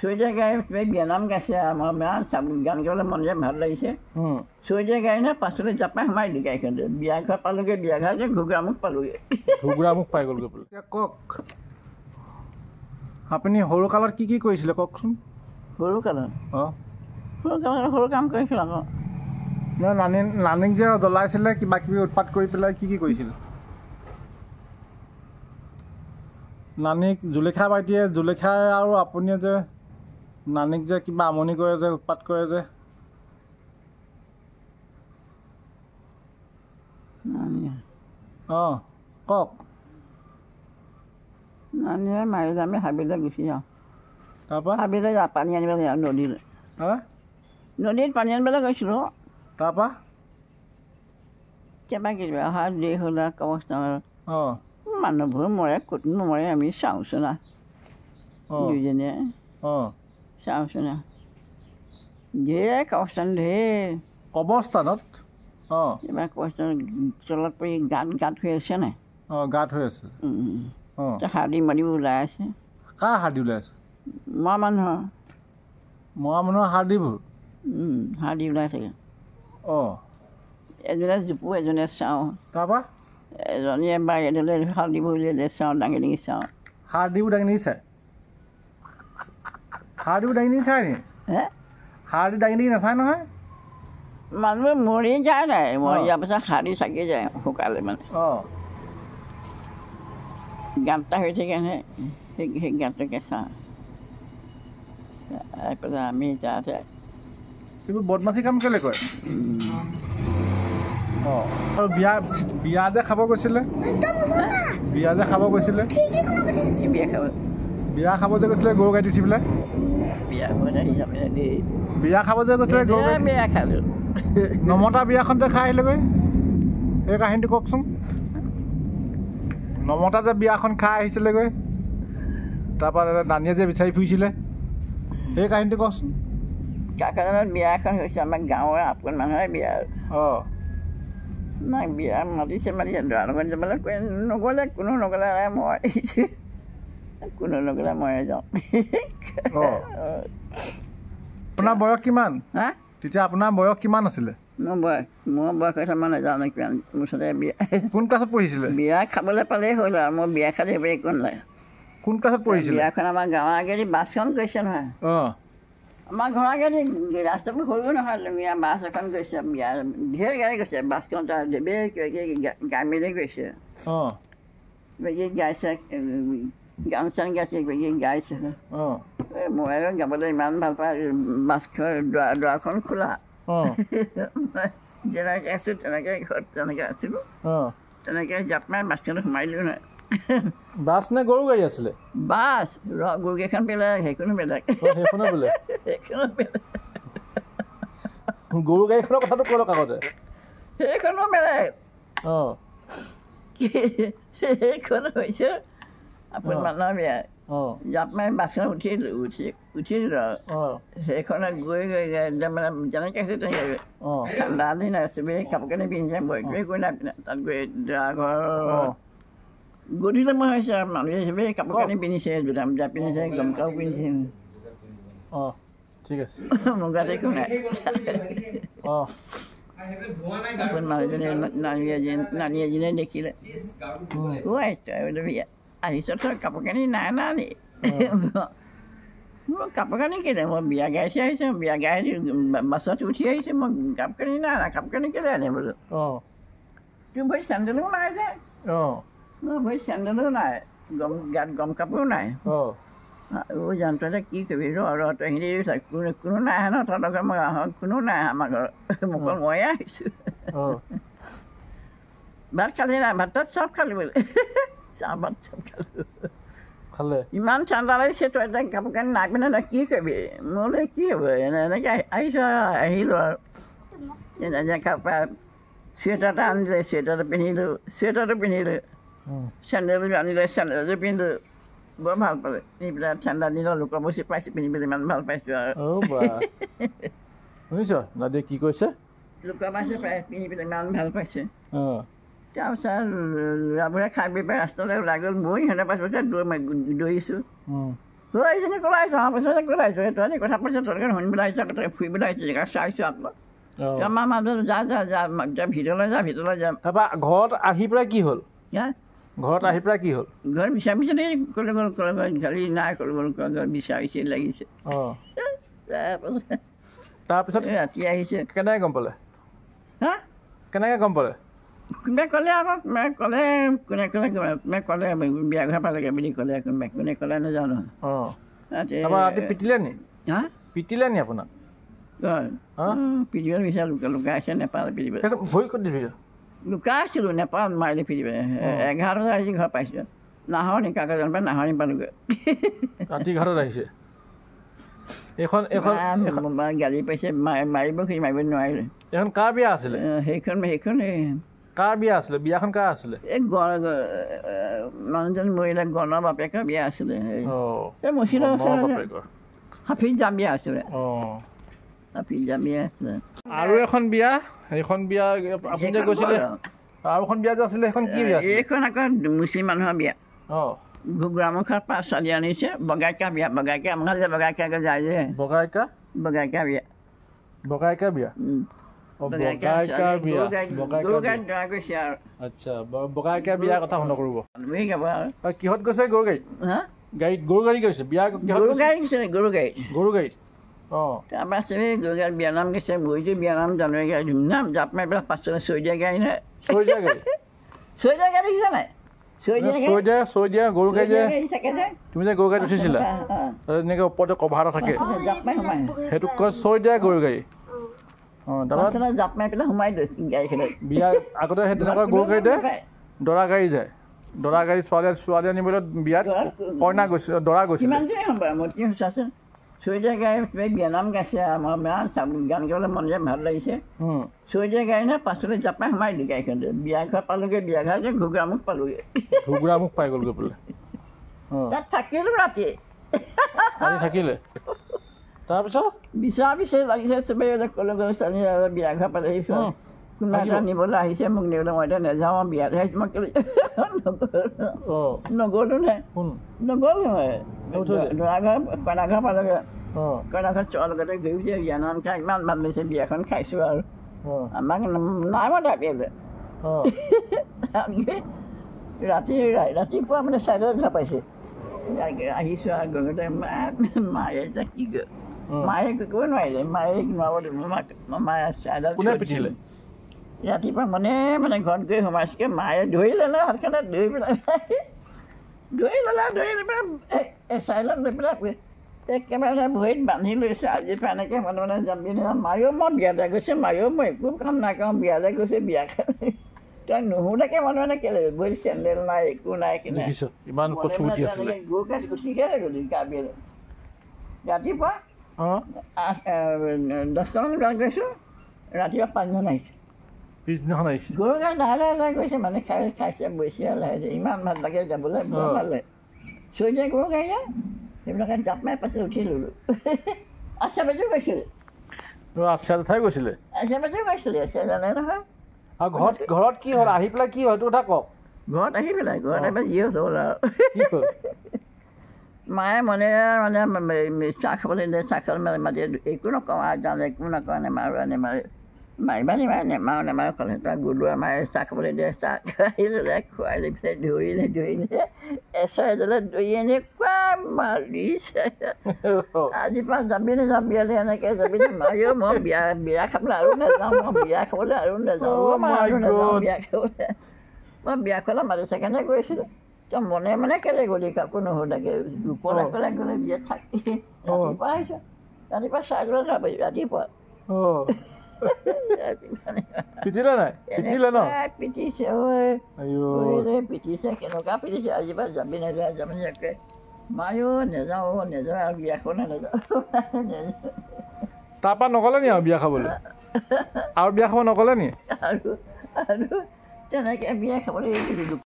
চৈতীয়া গাই বিয়ানাম গাইছে আমাৰ গান গাবলৈ মন যায় ভাল লাগিছে চৈতীয়া গাই নে পাছলৈ জাপাই সোমাই দি গাইখন বিয়া ঘৰ পালোগৈ বিয়া ঘৰ যে ঘুগুৰামুখ পালোগৈ ঘুগুৰামুখ পাই গ'লগৈ কওক আপুনি সৰু কালত কি কৰিছিলে কওকচোন সৰু কালত সৰু কাম কৰিছিলোঁ আকৌ নানীক যে জ্বলাইছিলে কিবা কিবি উৎপাত কৰি পেলাই কি কৰিছিলে নানীক জুলেখা বাইটিয়ে জুলেখাই আৰু আপুনিয়ে যে নানীক যে কিবা আমনি কৰে যে উৎপাত কৰে যে কওক নানীয়ে মাৰিলে আমি হাবিলৈ গুচি যাওঁ তাৰপৰা হাবিলৈ পানী আনিবলৈ যাওঁ নদীলৈ নদীত পানী আনিবলৈ গৈছিলোঁ তাৰপৰা কিবা কিবি অহা দেৰি হ'ল অৱস্থা মানুহবোৰ মৰে ক'তনো নমৰে আমি চাওঁচোন দুইজনীয়ে চাওঁচোন ঢেৰ কবস্থান ঢেৰ কবস্থানত কিবা কবস্থান তলত পৰি গাঁত হৈ আছে নাই গাঁত হৈ আছে হাৰ্দি মাৰিও ওলাই আছে কাৰ হাৰ্দি ওলাই আছে মৰা মানুহৰ হাৰ্দিবোৰ হাৰ্দি ওলাই থাকে এজনে জোপো এজনে চাওঁ তাৰপৰা এজনীয়ে বাৰী এডালে হাৰ্দিবোৰ উলিয়ালে চাওঁ দাঙি দাঙি চাওঁ হাৰ্দিবোৰ দাঙি দাঙি চায় হাৰ্দিবোৰ দাঙি দাঙি চায় নি হাৰ্দি দাঙি দাঙি নাচায় নহয় মানুহে মৰি যায় নাই মৰি যোৱাৰ পাছত হাৰ্দি চাকি যায় শুকালে মানে গাঁত এটা হৈ থাকে নহয় সেই গাঁতটোকে চাওঁ তাৰপিছত আমি তাতে এইবোৰ বদমাচি কাম কেলৈ কৰে আৰু বিয়া যে খাব গৈছিলে বিয়া যে খাব গৈছিলে বিয়া খাব যে গৈছিলে গৰু গাড়ীত উঠি পেলাই বিয়া খাব যে গৈছিলে বিয়া খালোঁ নমতা বিয়াখনতে খাই আহিলেগৈ সেই কাহিনীটো কওকচোন নমতা যে বিয়াখন খাই আহিছিলেগৈ তাৰপৰা নানীয়ে যে বিচাৰি ফুৰিছিলে সেই কাহিনীটো কওকচোন কাকাজনৰ বিয়া এখন হৈছে আমাৰ গাঁৱৰ আপোন মানুহৰে বিয়া নাই বিয়া মাতিছে দৰা লগত যাবলৈ নগ'লে কোনো নগ'লে মই আহিছোঁ কোনো নগ'লে ময়ে যাওঁ আপোনাৰ বয়স কিমান তেতিয়া আপোনাৰ বয়স কিমান আছিলে মোৰ বয়স হৈছে মই নাজানো কিমান মুঠতে বিয়া কোন ক্লাছত পঢ়িছিলে বিয়া খাবলৈ পালেই হ'ল আৰু মই বিয়া খালে সেইবোৰ একো নালাগে কোন ক্লাছত পঢ়িছিলে বিয়াখন আমাৰ গাঁৱৰ আগেদি বাছখন গৈছে নহয় আমাৰ ঘৰৰ আগেদি ৰাস্তাবোৰ সৰু নহয় লুঙীয়া বাছ এখন গৈছে বিয়া ঢেৰ গাড়ী গৈছে বাছখন তাৰ ঢেৰ গাই মেলি গৈছে গাইছে গান চান গাইছে গাইছে মই আৰু গাবলৈ ইমান ভাল পাওঁ বাছখন দুৱাৰখন খোলা যেনেকৈ আছোঁ তেনেকৈ ঘৰত তেনেকৈ আছিলোঁ তেনেকৈ জাপ মাৰি বাছখনত সোমাই দিলোঁ নহয় বাছ নে গৰু গাড়ী আছিলে বাছ গৰুকেইখন বেলেগ সেইখনো বেলেগ সেইখনো বেলেগ গৰু গাড়ীখনৰ কথাটো ক'লক আগতে সেইখনো বেলেগ সেইখন হৈছে আপোন মানুহৰ বিয়া জাপ মাৰি বাছখনত উঠি দিলোঁ আৰু সেইখনত গৈ একদম মানে যেনেকৈ আছে তেনেকৈ ঠাণ্ডা দিন চবেই কাপোৰ কানি পিন্ধিছে ভৰিটোৱে গৈ নাপিন্ধে তাত গৈ দৰা ঘৰ গধূলি সময় হৈছে আৰু মানুহে চবেই কাপোৰ কানি পিন্ধিছে জোতা মোজা পিন্ধিছে গমকাও পিন্ধিছে ঠিক আছে মুগাত একো নাই মানুহজনে নানী এজনীয়ে দেখিলে আহিছ তই কাপোৰ কানি নাই নানি মই কাপোৰ কানি কেলৈ মই বিয়া গাইছে আহিছোঁ বিয়া গাই বাছত উঠি আহিছোঁ মই কাপোৰ কানি নাই কাপোৰ কানি কেলৈ আনিম বোলো তোৰ ভৰি চেণ্ডেলো নাই যে মোৰ ভৰি চেণ্ডেলো নাই গাত গম কাপোৰো নাই জানতে কি কৰিবি তই কোনো নাই আহে ন তহঁতৰ মই কোনো নাই আমাৰ ঘৰত মোক ময়ে আহিছোঁ ভাত খালি নাই ভাত তাত চব খালোঁ বোলে চাহ ভাত চব খালোঁ ইমান ঠাণ্ডা লাগিছে তই এতিয়া কাপোৰ কানি নাই পিনে তই কি কৰিবি মোলৈ কি হ'ব এনেকৈ আহিছোঁ আহিলোঁ আৰু চুৱেটাৰ এটা আনিলে চুৱেটাৰটো পিন্ধিলোঁ চেণ্ডেলযোৰ আনিলে চেণ্ডেলযোৰ পিন্ধিলোঁ বৰ ভাল পালে পিন্ধি পেলাই ঠাণ্ডা দিনৰ লোকৰ বস্তু পাইছোঁ পিন্ধি পেলাই ইমান ভাল পাইছোঁ আৰু শুনিছ দাদীয়ে কি কৈছে লোকৰ বস্তু পাই পিন্ধি পেলাই ইমান ভাল পাইছে তাৰপিছত ল'ৰাবোৰে খাই বি পাই ৰাস্তালৈ ওলাই গ'ল মই সিহঁতৰ পাছতে দৌৰিছোঁ এইজনী ক'লাই আহিছোঁ আমাৰ পাছতে ক'লাই আহিছোঁ তহঁতি কথা পাতিছোঁ তহঁতকে শুনিবলৈ আহিছোঁ আকৌ তই ফুৰিবলৈ আহিছোঁ জেগা চাইছোঁ আকৌ আমাৰ মাজত যা ভিতৰলৈ যাম তাৰপৰা ঘৰত আহি পেলাই কি হ'ল ঘৰত আহি পেলাই কি হ'ল ঘৰত বিচাৰি ক'লৈ গ'ল গালি নাই ক'লৈ গ'ল বিচাৰিছে লাগিছে তাৰপিছত ৰাতি আহিছে কেনেকৈ গম পালে হা কেনেকৈ গম পালে কোনোবাই ক'লে আকৌ ক'লে কোনে ক'লে বিয়া ঘৰ পালেগৈ বুলি ক'লে কোনে ক'লে নাজানো ৰাতি পিটিলে নি হা পিটিলে নি আপোনাক পিটিব বিচাৰ লুকাই আছে নেপালে পিটিব ভৰি ক'ত দিলে লুকাই আছিলোঁ নেপাল মাৰিলে পিটিব 11 বজাত আহিছে ঘৰ পাইছোঁ নাহৰণি কাগজৰ পৰা নাহৰণি পালোগৈ ৰাতি 11 আহিছে এইখন গালি পাইছে মাৰিব নোৱাৰিলে এইখন কাৰ বিয়া আছিলে সেইখন কাৰ বিয়া আছিলে বিয়াখন কাৰ আছিলে এই মানুহজন মৰিলে গণৰ বাপেকৰ বিয়া আছিলে এই মচিদৰ হাফিজ জাম বিয়া আছিলে হাফিজ জাম বিয়া আছিলে আৰু এখন বিয়া সেইখন বিয়া আপুনি যে গৈছিলে আৰু এখন বিয়া যে আছিলে সেইখন কি বিয়া এইখন আকৌ মুছলিম মানুহৰ বিয়া ঘুগুৰামুখৰ পৰা ছোৱালী আনিছে বগাইকা বিয়া বগাইকা আমাৰ যে বগাইকাকৈ যায় যে বগাইকা বিয়া বগাইকা বিয়া বগাইকা বিয়া কথা শুনা কৰিব কিহত গৈছে গৰু গাড়ীত গৰু গাড়ী গৈছে বিয়া গৰু গাড়ী গৈছে গৰু গাড়ীত তাৰপৰা গৰু গাড়ীত বিয়া নাম গৈছে মৰিটো বিয়া নাম জানুৱাৰী গাড়ী ধুমধাম জাপ মাৰি পেলাই পাছলৈ চৈদিয়া গাড়ী নাই চৈদিয়া গাড়ী দেখিছা নাই চৈদিয়া গৰু গাড়ী যে তুমি যে গৰু গাড়ীত উঠিছিলা এনেকৈ ওপৰতে কভাৰ এটা থাকে সেইটোক কয় চৈদিয়া গৰু গাড়ী জাপ মাৰি পেলাই সোমাই গাড়ীখনত বিয়া আগতে সেই তেনেকুৱা গৰু গাড়ীতে দৰা গাড়ী যায় দৰা গাড়ী ছোৱালী আনিবলৈ বিয়াত কইনা গৈছে দৰা গৈছে চৈদিয়া গাড়ী বিয়া নাম গাইছে আমাৰ গান গাবলৈ মন যায় ভাল লাগিছে চৈদিয়া গাড়ী নে পাছলৈ জাপ মাৰি সোমাই দিলোঁ গাড়ীখনতে বিয়া ঘৰ পালোগৈ বিয়া ঘৰ যে ঘুগুৰামুখ পালোগৈ ঘুগুৰামুখ পাই গ'লগৈ বোলে তাত থাকিলোঁ ৰাতি থাকিলে তাৰপিছত বিচাৰি লাগিছে চবেই ক'লৈ গ'ল ছোৱালী বিয়া ঘৰ পালেহি কোনোবা এটা নিবলৈ আহিছে মোক নিবলৈ মই এতিয়া নাযাওঁ বিয়াত আহিছোঁ মই নগ'লোঁ নে নগ'লোঁ মই দৰা ঘৰ কইনা ঘৰ পালোগৈ কইনা ঘৰত চোৱাৰ লগতে ঘূৰিছে বিয়া নাম খাই ইমান ভাল লাগিছে বিয়াখন খাইছোঁ আৰু আমাক নাই মই ডাকিলে ৰাতিপুৱা মানে 4 বজাত ঘৰ পাইছে আহিছোঁ আৰু গঙতে মায়ে যে কি কয় মায়ে ক'ব নোৱাৰিলে মায়ে নোৱাৰিব মায়ে ৰাতিপুৱা মানে ঘৰত গৈ সোমাইছোগৈ মায়ে ধৰি ল'লে হাতখনত ধৰি পেলাই ধৰি পেলাই চাইলত লৈ পেলাই একেবাৰে ভৰিত বান্ধি লৈছে আজিৰ পৰা এনেকৈ মানে যাবি নাযাম মায়েও মই বিয়াতে গৈছোঁ মায়েও মই একো কাম নাকাওঁ বিয়ালৈ গৈছোঁ বিয়া খাই তই নুশুনাকৈ মানে কেলৈ ভৰিত চেণ্ডেল নাই একো নাই কিনে গৰু গাড়ী গুচিহে গ'লি গা বিয়ালৈ ৰাতিপুৱা 10টামান বজাত গৈছোঁ ৰাতিপুৱা 5জন আহিছোঁ গৰু গাড়ী লাহে লাহে গৈছে মানে খাইছে বৈছে লাহে ইমান ভাল লাগে যাবলৈ বৰ ভাল লাগে চৈদিয়া গৰু গাড়ী সেইবিলাকে জাপ মাৰি পাছত উঠি ল'লোঁ আশা বাজেও গৈছিলে গৈছিলে জানে নহয় আৰু ঘৰত কি হ'ল আহি পেলাই কি হ'ল এইটো কথা কওক ঘৰত আহি পেলাই যি হ'ল আৰু মায়ে মানে চাহ খাবলৈ দিয়ে চাহ খাবলৈ মাতি একো নকওঁ আৰু জানে একো নকওঁ নেমাৰোঁ মাৰিবা নেমাৰোঁ ক'লে তাৰ গ'লোঁ আৰু মায়ে চাহ খাবলৈ দিয়ে চাহ খাই ল'লে খুৱাই লৈ পেলাই ধৰিলে এজলে ধৰি এনেকুৱা মাৰিছে আজিৰ পৰা যাবি নাযাওঁ বিয়ালৈ এনেকৈ যাবি মাৰিও মই বিয়া খাবলৈ আৰু নাযাওঁ মই বিয়া খাবলৈ আৰু নাযাওঁ বিয়া খাবলৈ মই বিয়া খোৱালে মাতিছে কাৰণে গৈছিলোঁ তই মনে কেলৈ গ'লি কাকো নুসুধাকৈ দুপৰলৈ ক'লে গ'লে বিয়াত থাকি ৰাতিপুৱা আহিছোঁ ৰাতিপুৱা 4 বজাত যাব পাৰিছোঁ ৰাতিপুৱা পিটিছে কেনেকুৱা পিটিছে আজিৰ পৰা যাবি নাযাওঁ মায়ো নাযাওঁ আৰু বিয়া খাবলৈ নাযাওঁ তাৰপৰা নগ'লে নি আৰু বিয়া খাবলৈ আৰু বিয়া খাব নগ'লে নি আৰু তেনেকৈ বিয়া খাবলৈ